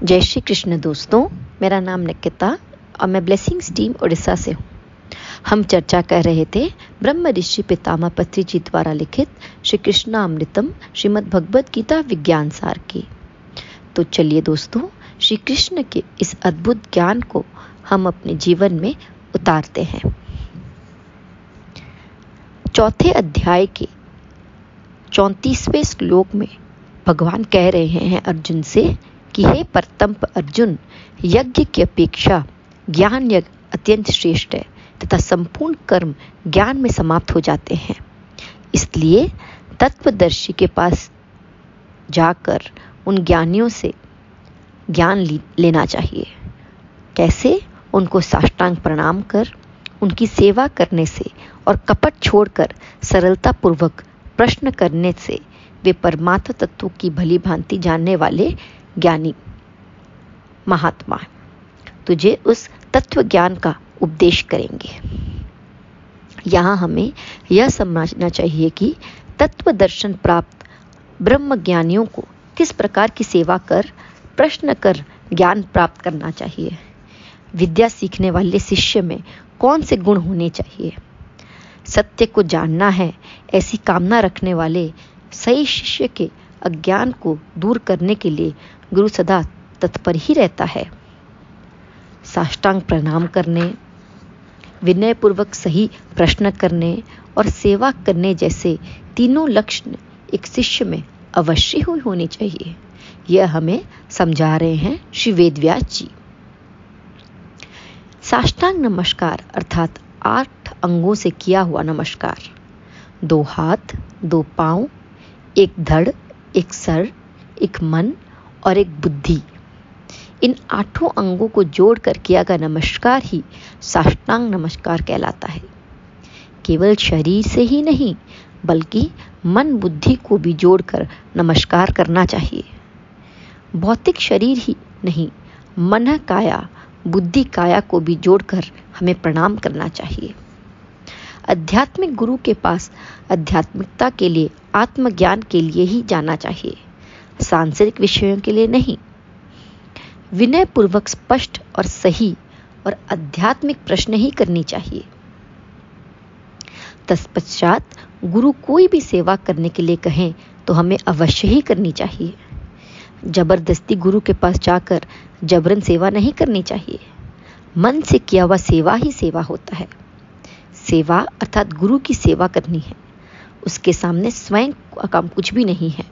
जय श्री कृष्ण दोस्तों, मेरा नाम निकिता और मैं ब्लेसिंग्स टीम उड़ीसा से हूँ। हम चर्चा कर रहे थे ब्रह्म ऋषि पितामह पत्री जी द्वारा लिखित श्री कृष्णामृतम श्रीमद् भगवद गीता विज्ञान सार की। तो चलिए दोस्तों, श्री कृष्ण के इस अद्भुत ज्ञान को हम अपने जीवन में उतारते हैं। चौथे अध्याय के 34वें श्लोक में भगवान कह रहे हैं अर्जुन से कि हे परतंप अर्जुन, यज्ञ की अपेक्षा ज्ञान यज्ञ अत्यंत श्रेष्ठ है तथा संपूर्ण कर्म ज्ञान में समाप्त हो जाते हैं। इसलिए तत्वदर्शी के पास जाकर उन ज्ञानियों से ज्ञान लेना चाहिए। कैसे? उनको साष्टांग प्रणाम कर उनकी सेवा करने से और कपट छोड़कर सरलता पूर्वक प्रश्न करने से वे परमात्मा तत्व की भली भांति जानने वाले ज्ञानी महात्मा तुझे उस तत्व ज्ञान का उपदेश करेंगे। यहाँ हमें यह समझना चाहिए कि तत्व दर्शन प्राप्त ब्रह्म ज्ञानियों को किस प्रकार की सेवा कर प्रश्न कर ज्ञान प्राप्त करना चाहिए। विद्या सीखने वाले शिष्य में कौन से गुण होने चाहिए। सत्य को जानना है ऐसी कामना रखने वाले सही शिष्य के अज्ञान को दूर करने के लिए गुरु सदा तत्पर ही रहता है। साष्टांग प्रणाम करने, विनय पूर्वक सही प्रश्न करने और सेवा करने जैसे तीनों लक्षण एक शिष्य में अवश्य होने चाहिए। यह हमें समझा रहे हैं श्री वेदव्यास जी। साष्टांग नमस्कार अर्थात 8 अंगों से किया हुआ नमस्कार। 2 हाथ, 2 पांव, 1 धड़, 1 सर, 1 मन और 1 बुद्धि, इन 8 अंगों को जोड़कर किया गया नमस्कार ही साष्टांग नमस्कार कहलाता है। केवल शरीर से ही नहीं बल्कि मन बुद्धि को भी जोड़कर नमस्कार करना चाहिए। भौतिक शरीर ही नहीं, मन काया बुद्धि काया को भी जोड़कर हमें प्रणाम करना चाहिए। आध्यात्मिक गुरु के पास आध्यात्मिकता के लिए, आत्मज्ञान के लिए ही जाना चाहिए, सांसारिक विषयों के लिए नहीं। विनय पूर्वक स्पष्ट और सही और आध्यात्मिक प्रश्न ही करनी चाहिए। तत्पश्चात गुरु कोई भी सेवा करने के लिए कहें तो हमें अवश्य ही करनी चाहिए। जबरदस्ती गुरु के पास जाकर जबरन सेवा नहीं करनी चाहिए। मन से किया हुआ सेवा ही सेवा होता है। सेवा अर्थात गुरु की सेवा करनी है, उसके सामने स्वयं का काम कुछ भी नहीं है।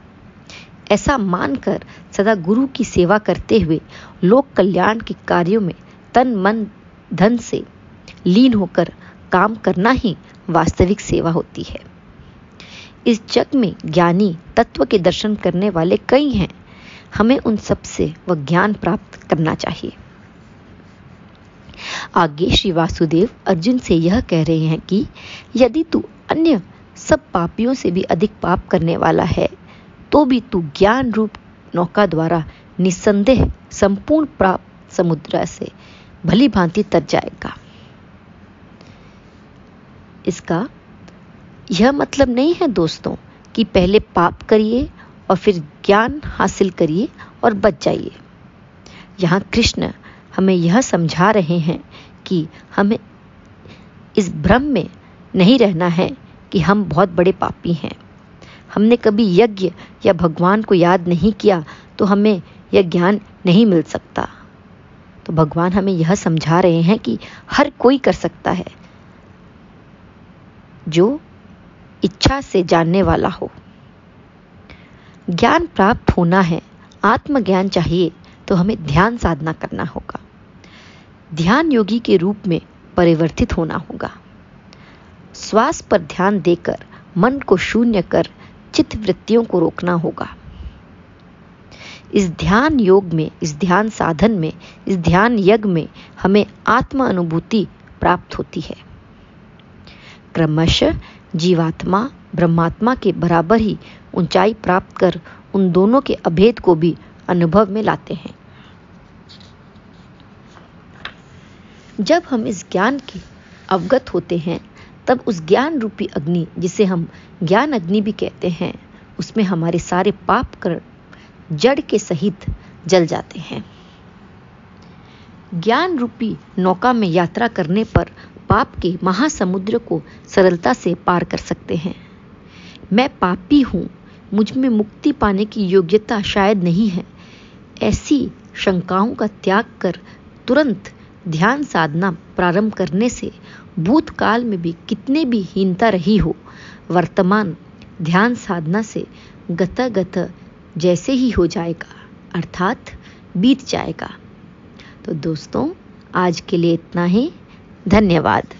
ऐसा मानकर सदा गुरु की सेवा करते हुए लोक कल्याण के कार्यों में तन मन धन से लीन होकर काम करना ही वास्तविक सेवा होती है। इस जग में ज्ञानी तत्व के दर्शन करने वाले कई हैं, हमें उन सब से वह ज्ञान प्राप्त करना चाहिए। आगे श्री वासुदेव अर्जुन से यह कह रहे हैं कि यदि तू अन्य सब पापियों से भी अधिक पाप करने वाला है तो भी तू ज्ञान रूप नौका द्वारा निस्संदेह संपूर्ण प्राप्त समुद्र से भली भांति तर जाएगा। इसका यह मतलब नहीं है दोस्तों कि पहले पाप करिए और फिर ज्ञान हासिल करिए और बच जाइए। यहाँ कृष्ण हमें यह समझा रहे हैं कि हमें इस भ्रम में नहीं रहना है कि हम बहुत बड़े पापी हैं। हमने कभी यज्ञ या भगवान को याद नहीं किया तो हमें यह ज्ञान नहीं मिल सकता। तो भगवान हमें यह समझा रहे हैं कि हर कोई कर सकता है जो इच्छा से जानने वाला हो। ज्ञान प्राप्त होना है, आत्मज्ञान चाहिए तो हमें ध्यान साधना करना होगा। ध्यान योगी के रूप में परिवर्तित होना होगा। श्वास पर ध्यान देकर मन को शून्य कर चित्त वृत्तियों को रोकना होगा। इस ध्यान योग में, इस ध्यान साधन में, इस ध्यान यज्ञ में हमें आत्म अनुभूति प्राप्त होती है। क्रमशः जीवात्मा ब्रह्मात्मा के बराबर ही ऊंचाई प्राप्त कर उन दोनों के अभेद को भी अनुभव में लाते हैं। जब हम इस ज्ञान के अवगत होते हैं तब उस ज्ञान रूपी अग्नि, जिसे हम ज्ञान अग्नि भी कहते हैं, उसमें हमारे सारे पाप कर्म जड़ के सहित जल जाते हैं। ज्ञान रूपी नौका में यात्रा करने पर पाप के महासमुद्र को सरलता से पार कर सकते हैं। मैं पापी हूँ, मुझ में मुक्ति पाने की योग्यता शायद नहीं है, ऐसी शंकाओं का त्याग कर तुरंत ध्यान साधना प्रारंभ करने से भूतकाल में भी कितने भी हीनता रही हो, वर्तमान ध्यान साधना से गत जैसे ही हो जाएगा, अर्थात बीत जाएगा। तो दोस्तों, आज के लिए इतना ही। धन्यवाद।